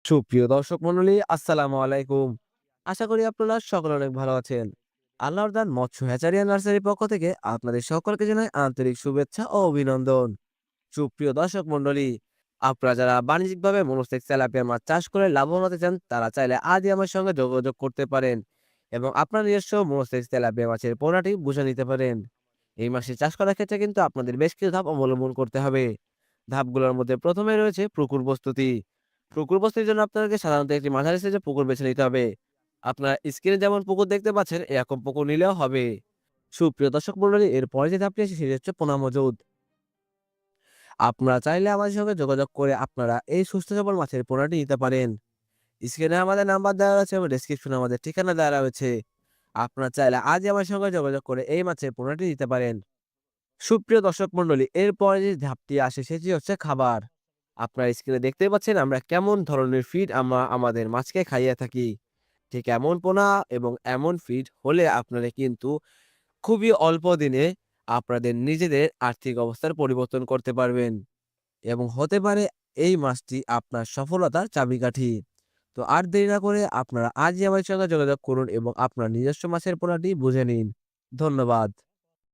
সুপ্রিয় দর্শক মন্ডলী, আসসালামু আলাইকুম। আশা করি আপনারা সকলে অনেক ভালো আছেন। আল্লাহর দান মৎস্য হ্যাচারি অ্যান্ড নার্সারির পক্ষ থেকে আপনাদের সকলকে জানাই আন্তরিক শুভেচ্ছা ও অভিনন্দন। সুপ্রিয় দর্শক মন্ডলী, আপনারা যারা বাণিজ্যিকভাবে মনোসেক্স তেলাপিয়া মাছ চাষ করে লাভবান হতে চান, তারা চাইলে আজই আমার সঙ্গে যোগাযোগ করতে পারেন এবং আপনার নিজস্ব মনোসেক্স তেলাপিয়া মাছের পোনাটি বুঝে নিতে পারেন। এই মাসে চাষ করার ক্ষেত্রে কিন্তু আপনাদের বেশ কিছু ধাপ অবলম্বন করতে হবে। ধাপগুলোর মধ্যে প্রথমে রয়েছে পুকুর প্রস্তুতি। পুকুর প্রস্তুতির জন্য আপনাকে সাধারণত একটি মাঝারি সাইজের পুকুর বেছে নিতে হবে। আপনার স্ক্রিনে যেমন পুকুর দেখতে পাচ্ছেন, এরকম পুকুর নিলেও হবে। সুপ্রিয় দর্শক মন্ডলী, এরপরে যে ধাপটি আছে সেটি হচ্ছে পোনা মজুদ। আপনারা চাইলে আমাদের সঙ্গে যোগাযোগ করে আপনারা এই সুস্থ সবল মাছের পোনাটি নিতে পারেন। স্ক্রিনে আমাদের নাম্বার দেওয়া রয়েছে এবং ডেসক্রিপশনে আমাদের ঠিকানা দেওয়া রয়েছে। আপনারা চাইলে আজই আমার সঙ্গে যোগাযোগ করে এই মাছের পোনাটি নিতে পারেন। সুপ্রিয় দর্শক মন্ডলী, এরপরে যে ধাপটি আসে সেটি হচ্ছে খাবার। আপনারা স্ক্রিনে দেখতেই পাচ্ছেন আমরা কেমন ধরনের ফিড আমরা আমাদের মাছকে খাইয়ে থাকি। ঠিক এমন পোনা এবং এমন ফিড হলে আপনারা কিন্তু খুবই অল্প দিনে আপনাদের নিজেদের আর্থিক অবস্থার পরিবর্তন করতে পারবেন এবং হতে পারে এই মাছটি আপনার সফলতার চাবিকাঠি। তো আর দেরি না করে আপনারা আজই আমার সঙ্গে যোগাযোগ করুন এবং আপনার নিজস্ব মাছের পোনাটি বুঝে নিন। ধন্যবাদ।